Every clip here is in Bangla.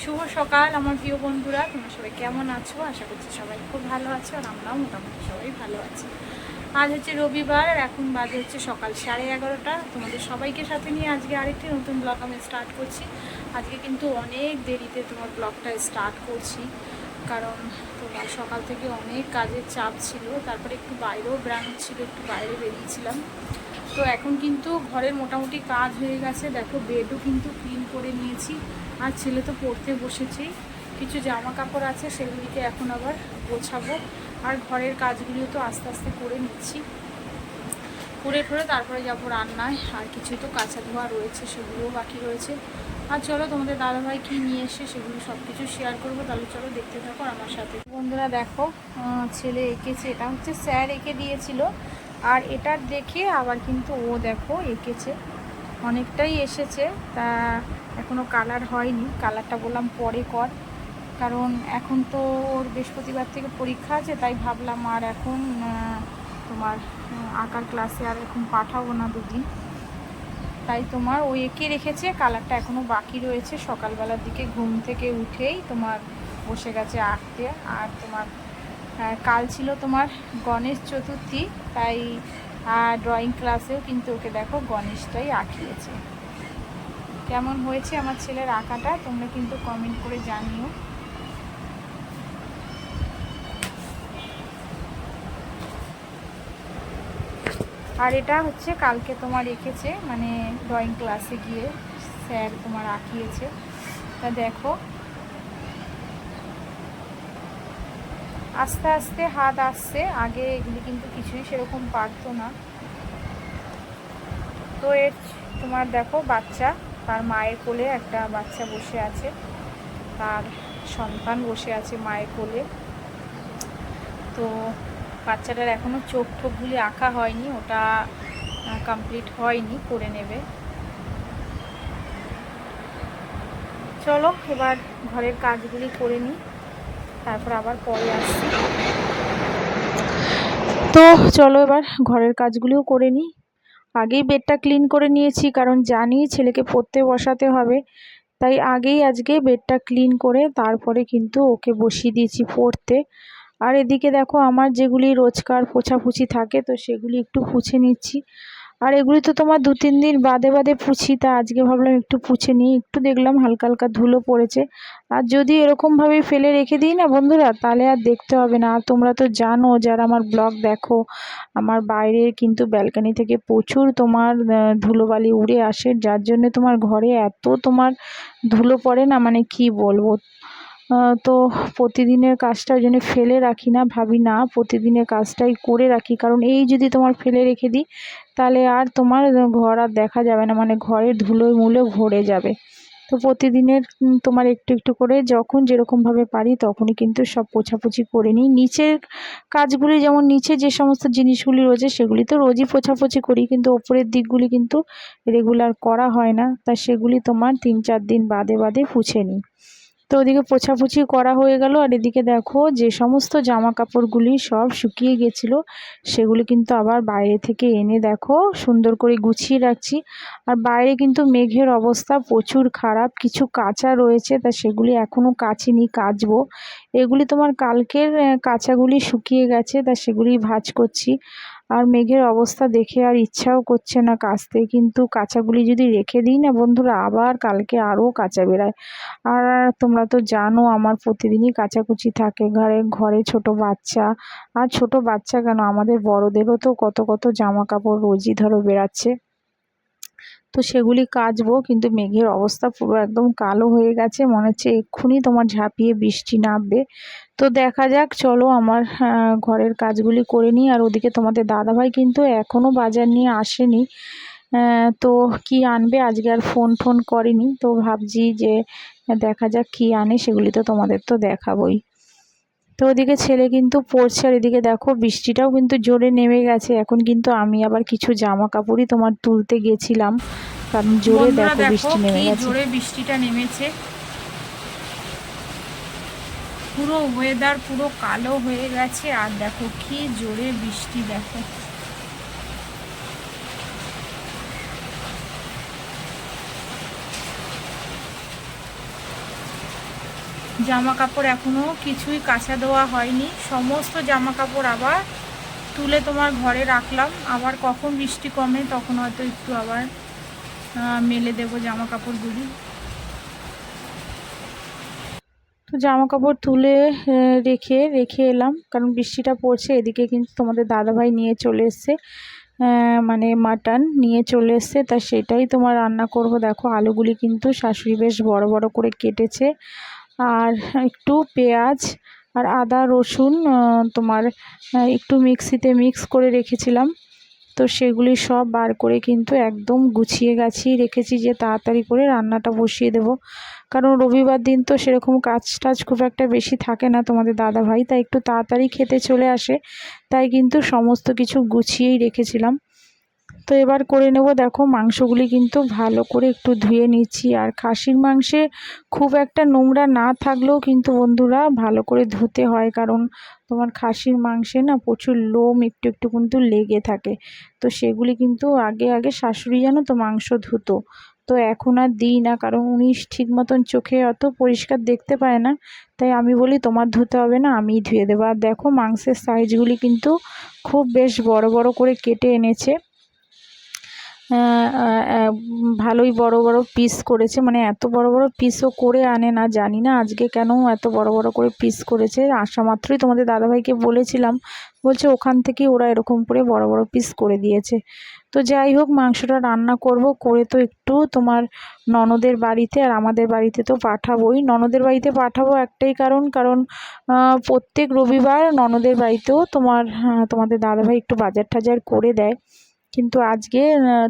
শুভ সকাল আমার প্রিয় বন্ধুরা, তোমরা সবাই কেমন আছো? আশা করছি সবাই খুব ভালো আছো, আর আমরাও মোটামুটি সবাই ভালো আছি। আজ হচ্ছে রবিবার, আর এখন বাজে হচ্ছে সকাল 11:30। তোমাদের সবাইকে সাথে নিয়ে আজকে আরেকটি নতুন ব্লগ আমি স্টার্ট করছি। আজকে কিন্তু অনেক দেরিতে তোমার ব্লগটা স্টার্ট করছি, কারণ তোমার সকাল থেকে অনেক কাজের চাপ ছিল। তারপরে একটু বাইরেও বেড়ানো ছিল, একটু বাইরে বেরিয়েছিলাম। তো এখন কিন্তু ঘরের মোটামুটি কাজ হয়ে গেছে। দেখো, বেডও কিন্তু ক্লিন করে নিয়েছি, আর ছেলে তো পড়তে বসেছি। কিছু জামা কাপড় আছে, সেগুলিকে এখন আবার গোছাবো। আর ঘরের কাজগুলিও তো আস্তে আস্তে করে নিচ্ছি, করে তারপরে যাবো রান্নায়। আর কিছু তো কাঁচা ধোয়া রয়েছে, সেগুলোও বাকি রয়েছে। আর চলো, তোমাদের দাদাভাই কী নিয়ে এসে সেগুলো সব কিছু শেয়ার করবো। তাহলে চলো দেখতে থাকো আমার সাথে। বন্ধুরা দেখো, ছেলে এঁকেছে, এটা হচ্ছে স্যার এঁকে দিয়েছিল। আর এটার দেখে আবার কিন্তু ও দেখো এঁকেছে, অনেকটাই এসেছে। তা এখনও কালার হয়নি, কালারটা বললাম পরে কর, কারণ এখন তো ওর বৃহস্পতিবার থেকে পরীক্ষা আছে। তাই ভাবলাম আর এখন তোমার আঁকার ক্লাসে আর এখন পাঠাবো না দুদিন। তাই তোমার ও এঁকে রেখেছে, কালারটা এখনও বাকি রয়েছে। সকালবেলার দিকে ঘুম থেকে উঠেই তোমার বসে গেছে আঁকতে। আর তোমার কাল ছিল তোমার গণেশ চতুর্থী, তাই ড্রয়িং ক্লাসেও কিন্তু ওকে দেখো গণেশটাই আঁকিয়েছে। কেমন হয়েছে আমার ছেলের আঁকাটা তোমরা কিন্তু কমেন্ট করে জানিও। আর এটা হচ্ছে কালকে তোমার এঁকেছে, মানে ড্রয়িং ক্লাসে গিয়ে স্যার তোমার আঁকিয়েছে। তা দেখো, আস্তে আস্তে হাত আসছে, আগে এগুলি কিন্তু কিছুই সেরকম পারতো না। তো এর তোমার দেখো বাচ্চা, তার মায়ের কোলে একটা বাচ্চা বসে আছে, তার সন্তান বসে আছে মায়ের কোলে। তো বাচ্চাটার এখনও চোখ ঠোকগুলি আঁকা হয়নি, ওটা কমপ্লিট হয়নি, করে নেবে। চলো এবার ঘরের কাজগুলি করে নিই, তারপর আবার পরে আসছি। তো চলো এবার ঘরের কাজগুলিও করে নিই। আগেই বেডটা ক্লিন করে নিয়েছি, কারণ জানি ছেলেকে পড়তে বসাতে হবে। তাই আগেই আজকে বেডটা ক্লিন করে তারপরে কিন্তু ওকে বসিয়ে দিয়েছি পড়তে। আর এদিকে দেখো, আমার যেগুলি রোজকার পোছাপুছি থাকে, তো সেগুলি একটু পুছে নিচ্ছি। আর এগুলি তো তোমার 2-3 দিন বাদে বাদে পুছি, তা আজকে ভাবলাম একটু পুছে নিই। একটু দেখলাম হালকা হালকা ধুলো পড়েছে। আর যদি এরকমভাবে ফেলে রেখে দিই না বন্ধুরা, তাহলে আর দেখতে হবে না। আর তোমরা তো জানো, যারা আমার ব্লগ দেখো, আমার বাইরে কিন্তু ব্যালকনি থেকে প্রচুর তোমার ধুলোবালি উড়ে আসে, যার জন্য তোমার ঘরে এত তোমার ধুলো পড়ে না, মানে কি বলবো। তো প্রতিদিনের কাজটা ওই জন্য ফেলে রাখি না, ভাবি না প্রতিদিনের কাজটাই করে রাখি। কারণ এই যদি তোমার ফেলে রেখে দিই, তাহলে আর তোমার ঘর আর দেখা যাবে না, মানে ঘরের ধুলোয় মুলে ভরে যাবে। তো প্রতিদিনের তোমার একটু একটু করে যখন যেরকমভাবে পারি তখনই কিন্তু সব পোছাপুছি করে নিই। নিচের কাজগুলি, যেমন নিচে যে সমস্ত জিনিসগুলি রয়েছে সেগুলি তো রোজই পোছাপুছি করি, কিন্তু ওপরের দিকগুলি কিন্তু রেগুলার করা হয় না। তা সেগুলি তোমার 3-4 দিন বাদে বাদে পুছে নিই। তো ওদিকে পোছাপুছি করা হয়ে গেল। আর এদিকে দেখো, যে সমস্ত জামা কাপড়গুলি সব শুকিয়ে গেছিলো, সেগুলি কিন্তু আবার বাইরে থেকে এনে দেখো সুন্দর করে গুছিয়ে রাখছি। আর বাইরে কিন্তু মেঘের অবস্থা প্রচুর খারাপ, কিছু কাঁচা রয়েছে, তা সেগুলি এখনও কাচিনি, কাচবো। এগুলি তোমার কালকের কাঁচাগুলি শুকিয়ে গেছে, তা সেগুলি ভাঁজ করছি। আর মেঘের অবস্থা দেখে আর ইচ্ছাও করছে না কাচতে, কিন্তু কাঁচাগুলি যদি রেখে দিই না বন্ধুরা, আবার কালকে আরও কাঁচা বেরায়। আর তোমরা তো জানো, আমার প্রতিদিনই কাচাকুচি থাকে ঘরে। ঘরে ছোট বাচ্চা, আর ছোট বাচ্চা কেন, আমাদের বড়দেরও তো কত কত জামা কাপড় রোজই ধরো বেরাচ্ছে। তো সেগুলি কাচবো, কিন্তু মেঘের অবস্থা পুরো একদম কালো হয়ে গেছে, মনে হচ্ছে এক্ষুনি তোমার ঝাঁপিয়ে বৃষ্টি নামবে। তো দেখা যাক, চলো আমার ঘরের কাজগুলি করে নিই। আর ওদিকে তোমাদের দাদাভাই কিন্তু এখনও বাজার নিয়ে আসেনি। তো কি আনবে আজকে আর ফোন করেনি। তো ভাবছি যে দেখা যাক কি আনে, সেগুলি তো তোমাদের তো দেখাবই। তো ওদিকে ছেলে কিন্তু পড়ছে, আর এদিকে দেখো বৃষ্টিটাও কিন্তু জোরে নেমে গেছে। এখন কিন্তু আমি আবার কিছু জামা কাপড়ই তোমার তুলতে গেছিলাম, কারণ জোরে দেখো বৃষ্টি নেমে গেছে। জোরে বৃষ্টিটা নেমেছে, পুরো ওয়েদার পুরো কালো হয়ে গেছে। আর দেখো কি জোরে বৃষ্টি, দেখো জামা কাপড় এখনও কিছুই কাচা দেওয়া হয়নি, সমস্ত জামা কাপড় আবার তুলে তোমার ঘরে রাখলাম। আবার কখন বৃষ্টি কমে তখন হয়তো একটু আবার মেলে দেবো জামা কাপড়গুলি। তো জামা কাপড় তুলে রেখে এলাম, কারণ বৃষ্টিটা পড়ছে। এদিকে কিন্তু তোমাদের দাদাভাই নিয়ে চলে এসছে, মানে মাটন নিয়ে চলে এসছে, তা সেটাই তোমার রান্না করব। দেখো আলুগুলি কিন্তু শাশুড়ি বেশ বড় বড় করে কেটেছে, আর একটু পেঁয়াজ আর আদা রসুন তোমার একটু মিক্সিতে মিক্স করে রেখেছিলাম। তো সেগুলি সব বার করে কিন্তু একদম গুছিয়ে গাছিয়ে রেখেছি, যে তাড়াতাড়ি করে রান্নাটা বসিয়ে দেব। কারণ রবিবার দিন তো সেরকম কাজ টাজ খুব একটা বেশি থাকে না তোমাদের দাদাভাই, তাই একটু তাড়াতাড়ি খেতে চলে আসে, তাই কিন্তু সমস্ত কিছু গুছিয়েই রেখেছিলাম। তো এবার করে নেব। দেখো মাংসগুলি কিন্তু ভালো করে একটু ধুয়ে নিচ্ছি। আর খাসির মাংসে খুব একটা নোংরা না থাকলেও কিন্তু বন্ধুরা ভালো করে ধুতে হয়, কারণ তোমার খাসির মাংসে না প্রচুর লোম একটু একটু কিন্তু লেগে থাকে। তো সেগুলি কিন্তু আগে শাশুড়ি জানো তো মাংস ধুতো, তো এখন আর দিই না, কারণ উনি ঠিক মতন চোখে অত পরিষ্কার দেখতে পায় না। তাই আমি বলি তোমার ধুতে হবে না, আমিই ধুয়ে দেবো। আর দেখো মাংসের সাইজগুলি কিন্তু খুব বেশ বড় বড় করে কেটে এনেছে, ভালোই বড় বড় পিস করেছে। মানে এত বড় বড় পিসও করে আনে না, জানি না আজকে কেন এত বড় বড় করে পিস করেছে। আসা মাত্রই তোমাদের দাদাভাইকে বলেছিলাম, বলছে ওখান থেকেই ওরা এরকম করে বড় বড় পিস করে দিয়েছে। তো যাই হোক মাংসটা রান্না করব, করে তো একটু তোমার ননদের বাড়িতে আর আমাদের বাড়িতে তো পাঠাবোই। ননদের বাড়িতে পাঠাবো একটাই কারণ প্রত্যেক রবিবার ননদের বাড়িতেও তোমাদের দাদাভাই একটু বাজার টাজার করে দেয়। কিন্তু আজকে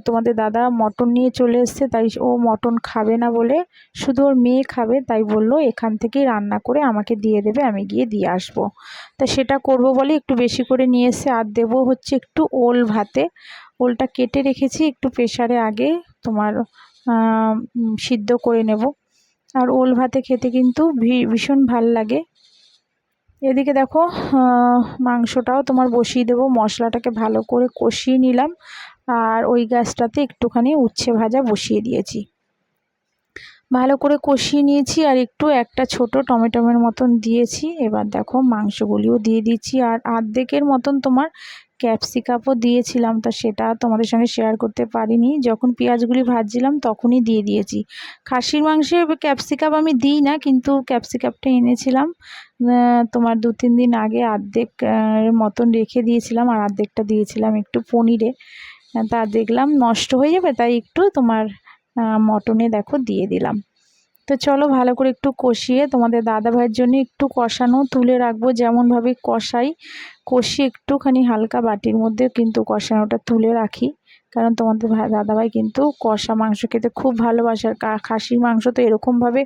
তোমাদের দাদা মটন নিয়ে চলে এসছে, তাই ও মটন খাবে না বলে শুধু ওর মেয়ে খাবে, তাই বললো এখান থেকেই রান্না করে আমাকে দিয়ে দেবে, আমি গিয়ে দিয়ে আসবো। তা সেটা করব বলে একটু বেশি করে নিয়ে এসে। আর দেবো হচ্ছে একটু ওল ভাতে। ওলটা কেটে রেখেছি, একটু প্রেসারে আগে তোমার সিদ্ধ করে নেব। আর ওল ভাতে খেতে কিন্তু ভীষণ ভাল লাগে। এদিকে দেখো মাংসটাও তোমার বসিয়ে দেবো, মশলাটাকে ভালো করে কষিয়ে নিলাম। আর ওই গ্যাসটাতে একটুখানি উচ্ছে ভাজা বসিয়ে দিয়েছি, ভালো করে কষিয়ে নিয়েছি। আর একটু একটা ছোট টমেটোমের মতন দিয়েছি। এবার দেখো মাংসগুলিও দিয়ে দিচ্ছি, আর আর্ধেকের মতন তোমার ক্যাপসিকামও দিয়েছিলাম, তা সেটা তোমাদের সঙ্গে শেয়ার করতে পারিনি। যখন পেঁয়াজগুলি ভাজছিলাম তখনই দিয়ে দিয়েছি। খাসির মাংসে ক্যাপসিকাম আমি দিই না, কিন্তু ক্যাপসিকামটা এনেছিলাম তোমার 2-3 দিন আগে, আর্ধেক মতন রেখে দিয়েছিলাম, আর আর্ধেকটা দিয়েছিলাম একটু পনিরে। তা দেখলাম নষ্ট হয়ে যাবে, তাই একটু তোমার মটনে দেখো দিয়ে দিলাম। তো চলো ভালো করে একটু কষিয়ে তোমাদের দাদাভাইয়ের জন্য একটু কষানো তুলে রাখবো, যেমনভাবে কষিয়ে একটুখানি হালকা বাটির মধ্যে কিন্তু কষানোটা তুলে রাখি। কারণ তোমাদের দাদাভাই কিন্তু কষা মাংস খেতে খুব ভালোবাসে, আর খাসির মাংস তো এরকমভাবে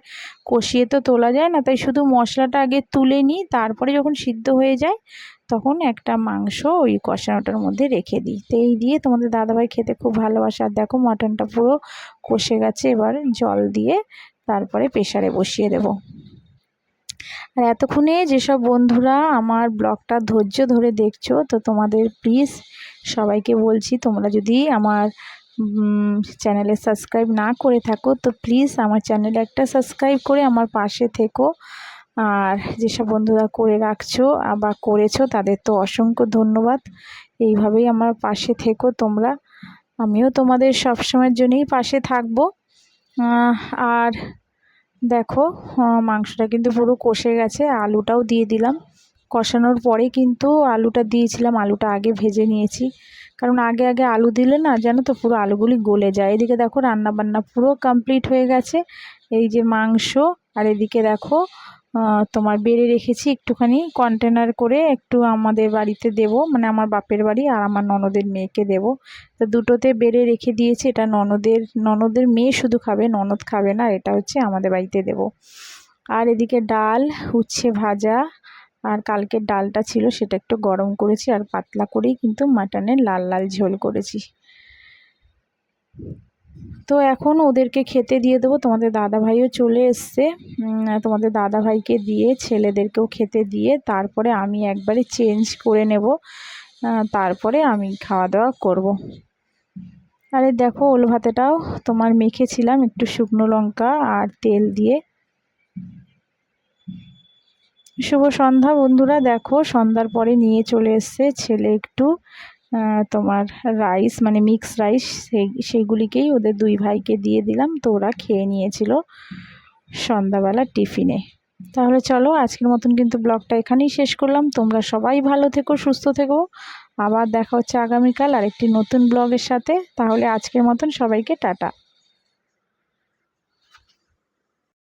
কষিয়ে তো তোলা যায় না, তাই শুধু মশলাটা আগে তুলে নিই, তারপরে যখন সিদ্ধ হয়ে যায় তখন একটা মাংস ওই কষানোটার মধ্যে রেখে দিই। তো এই দিয়ে তোমাদের দাদাভাই খেতে খুব ভালোবাসে। আর দেখো মাটনটা পুরো কষে গেছে, এবার জল দিয়ে তারপরে প্রেসারে বসিয়ে দেব। আর এতক্ষণে যেসব বন্ধুরা আমার ব্লগটা ধৈর্য ধরে দেখছো, তো তোমাদের প্লিজ সবাইকে বলছি, তোমরা যদি আমার চ্যানেলে সাবস্ক্রাইব না করে থাকো, তো প্লিজ আমার চ্যানেলে একটা সাবস্ক্রাইব করে আমার পাশে থেকো। আর যেসব বন্ধুরা করে রাখছো বা করেছো তাদের তো অসংখ্য ধন্যবাদ। এইভাবেই আমার পাশে থেকো তোমরা, আমিও তোমাদের সবসময়ের জন্যই পাশে থাকবো। আর দেখো মাংসটা কিন্তু পুরো কষে গেছে, আলুটাও দিয়ে দিলাম। কষানোর পরে কিন্তু আলুটা দিয়েছিলাম, আলুটা আগে ভেজে নিয়েছি, কারণ আগে আলু দিলে না জানো তো পুরো আলুগুলি গলে যায়। এদিকে দেখো রান্না বান্না পুরো কমপ্লিট হয়ে গেছে, এই যে মাংস। আর এদিকে দেখো তোমার বেড়ে রেখেছি একটুখানি কন্টেনার করে, একটু আমাদের বাড়িতে দেব, মানে আমার বাপের বাড়ি আর আমার ননদের মেয়েকে দেব। তো দুটোতে বেড়ে রেখে দিয়েছি, এটা ননদের মেয়ে শুধু খাবে, ননদ খাবে না, এটা হচ্ছে আমাদের বাড়িতে দেব। আর এদিকে ডাল, উচ্ছে ভাজা, আর কালকের ডালটা ছিল সেটা একটু গরম করেছি, আর পাতলা করেই কিন্তু মাটনের লাল লাল ঝোল করেছি। তো এখন ওদেরকে খেতে দিয়ে দেবো। তোমাদের দাদাভাইও চলে এসছে, তোমাদের দাদাভাইকে দিয়ে ছেলেদেরকেও খেতে দিয়ে তারপরে আমি একবারে চেঞ্জ করে নেব, তারপরে আমি খাওয়া দাওয়া করব। আরে দেখো ওল ভাতেটাও তোমার মেখেছিলাম একটু শুকনো লঙ্কা আর তেল দিয়ে। শুভ সন্ধ্যা বন্ধুরা। দেখো সন্ধ্যার পরে নিয়ে চলে এসছে ছেলে একটু তোমার রাইস, মানে মিক্স রাইস, সেইগুলিকেই ওদের দুই ভাইকে দিয়ে দিলাম, তো ওরা খেয়ে নিয়েছিল সন্ধ্যাবেলা টিফিনে। তাহলে চলো আজকের মতন কিন্তু ব্লগটা এখানেই শেষ করলাম। তোমরা সবাই ভালো থেকো, সুস্থ থেকো। আবার দেখা হচ্ছে আগামীকাল আরেকটি নতুন ব্লগের সাথে। তাহলে আজকের মতন সবাইকে টাটা।